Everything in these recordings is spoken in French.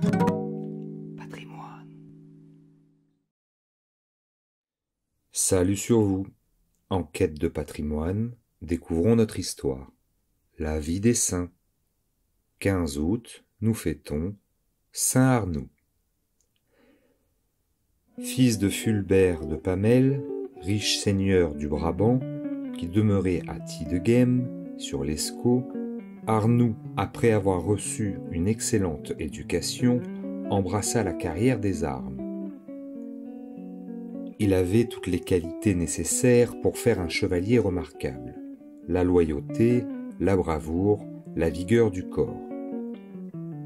Patrimoine. Salut sur vous. En quête de patrimoine, découvrons notre histoire. La vie des saints. 15 août, nous fêtons Saint Arnoux. Fils de Fulbert de Pamel, riche seigneur du Brabant, qui demeurait à Tidegem, sur l'Escaut, Arnoux, après avoir reçu une excellente éducation, embrassa la carrière des armes. Il avait toutes les qualités nécessaires pour faire un chevalier remarquable: la loyauté, la bravoure, la vigueur du corps.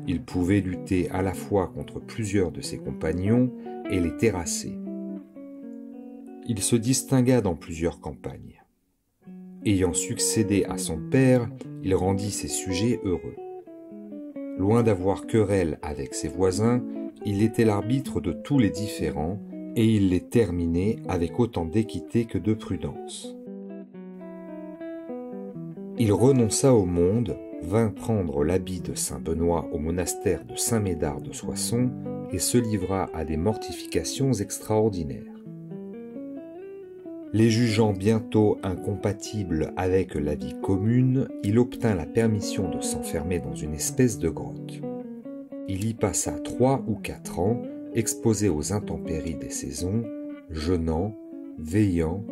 Il pouvait lutter à la fois contre plusieurs de ses compagnons et les terrasser. Il se distingua dans plusieurs campagnes. Ayant succédé à son père, il rendit ses sujets heureux. Loin d'avoir querelle avec ses voisins, il était l'arbitre de tous les différends et il les terminait avec autant d'équité que de prudence. Il renonça au monde, vint prendre l'habit de saint Benoît au monastère de Saint-Médard de Soissons et se livra à des mortifications extraordinaires. Les jugeant bientôt incompatibles avec la vie commune, il obtint la permission de s'enfermer dans une espèce de grotte. Il y passa 3 ou 4 ans, exposé aux intempéries des saisons, jeûnant, veillant,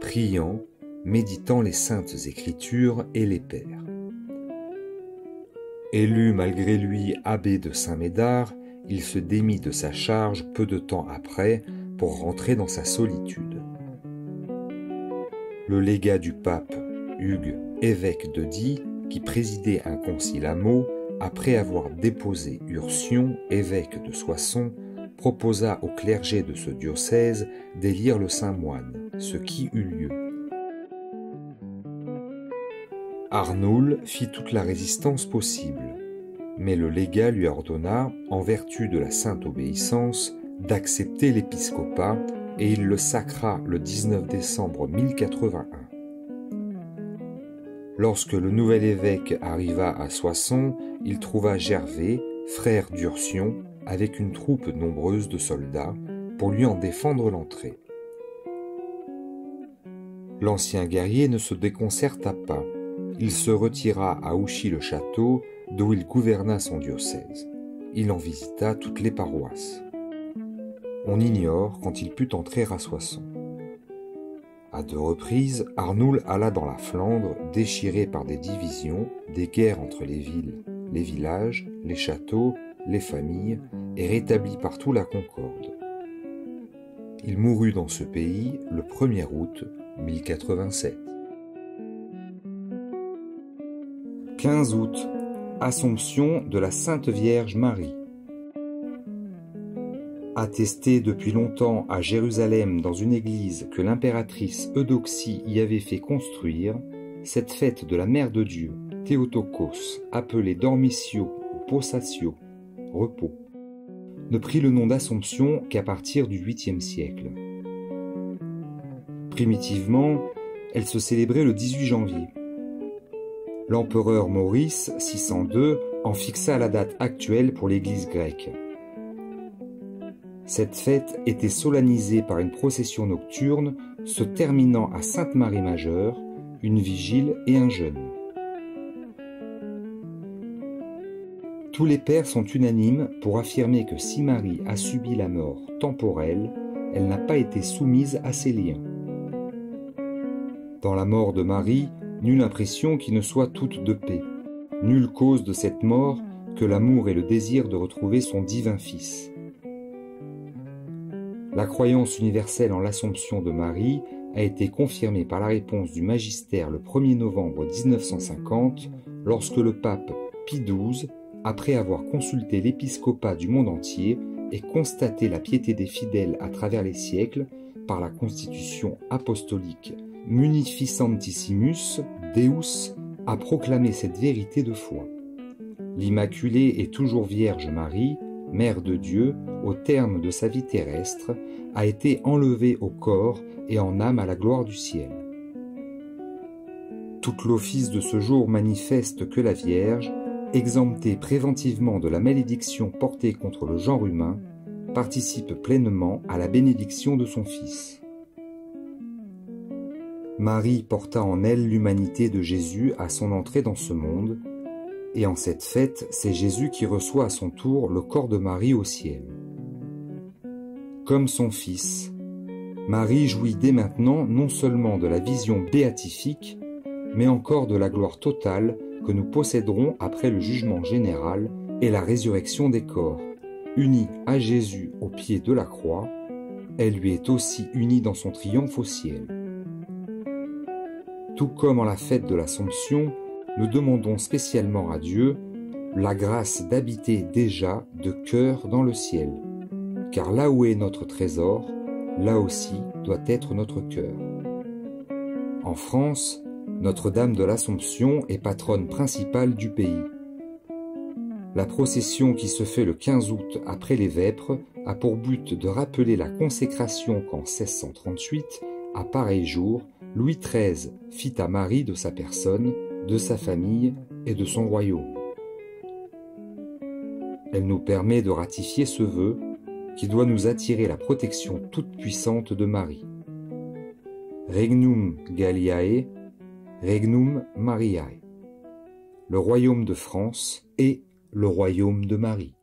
priant, méditant les saintes écritures et les pères. Élu malgré lui abbé de Saint-Médard, il se démit de sa charge peu de temps après pour rentrer dans sa solitude. Le légat du pape, Hugues, évêque de Die, qui présidait un concile à Meaux, après avoir déposé Ursion, évêque de Soissons, proposa au clergé de ce diocèse d'élire le saint moine, ce qui eut lieu. Arnoul fit toute la résistance possible, mais le légat lui ordonna, en vertu de la sainte obéissance, d'accepter l'épiscopat et il le sacra le 19 décembre 1081. Lorsque le nouvel évêque arriva à Soissons, il trouva Gervais, frère d'Ursion, avec une troupe nombreuse de soldats, pour lui en défendre l'entrée. L'ancien guerrier ne se déconcerta pas. Il se retira à Ouchy-le-Château, d'où il gouverna son diocèse. Il en visita toutes les paroisses. On ignore quand il put entrer à Soissons. À 2 reprises, Arnoul alla dans la Flandre, déchiré par des divisions, des guerres entre les villes, les villages, les châteaux, les familles, et rétablit partout la concorde. Il mourut dans ce pays le 1er août 1087. 15 août, Assomption de la Sainte Vierge Marie. Attesté depuis longtemps à Jérusalem dans une église que l'impératrice Eudoxie y avait fait construire, cette fête de la Mère de Dieu, Théotokos, appelée Dormitio ou Possatio, repos, ne prit le nom d'Assomption qu'à partir du 8e siècle. Primitivement, elle se célébrait le 18 janvier. L'empereur Maurice, 602, en fixa la date actuelle pour l'Église grecque. Cette fête était solennisée par une procession nocturne se terminant à Sainte-Marie-Majeure, une vigile et un jeûne. Tous les pères sont unanimes pour affirmer que si Marie a subi la mort temporelle, elle n'a pas été soumise à ses liens. Dans la mort de Marie, nulle impression qui ne soit toute de paix, nulle cause de cette mort que l'amour et le désir de retrouver son divin Fils. La croyance universelle en l'Assomption de Marie a été confirmée par la réponse du magistère le 1er novembre 1950, lorsque le pape Pie XII, après avoir consulté l'épiscopat du monde entier et constaté la piété des fidèles à travers les siècles, par la constitution apostolique Munificentissimus Deus, a proclamé cette vérité de foi. L'Immaculée et toujours Vierge Marie, Mère de Dieu, au terme de sa vie terrestre, a été enlevée au corps et en âme à la gloire du ciel. Tout l'office de ce jour manifeste que la Vierge, exempté préventivement de la malédiction portée contre le genre humain, participe pleinement à la bénédiction de son Fils. Marie porta en elle l'humanité de Jésus à son entrée dans ce monde, et en cette fête, c'est Jésus qui reçoit à son tour le corps de Marie au ciel. Comme son Fils, Marie jouit dès maintenant non seulement de la vision béatifique, mais encore de la gloire totale que nous posséderons après le jugement général et la résurrection des corps. Unie à Jésus au pied de la croix, elle lui est aussi unie dans son triomphe au ciel. Tout comme en la fête de l'Assomption, nous demandons spécialement à Dieu la grâce d'habiter déjà de cœur dans le ciel, car là où est notre trésor, là aussi doit être notre cœur. En France, Notre-Dame de l'Assomption est patronne principale du pays. La procession qui se fait le 15 août après les Vêpres a pour but de rappeler la consécration qu'en 1638, à pareil jour, Louis XIII fit à Marie de sa personne, de sa famille et de son royaume. Elle nous permet de ratifier ce vœu qui doit nous attirer la protection toute puissante de Marie. Regnum Galliae, Regnum Mariae. Le royaume de France et le royaume de Marie.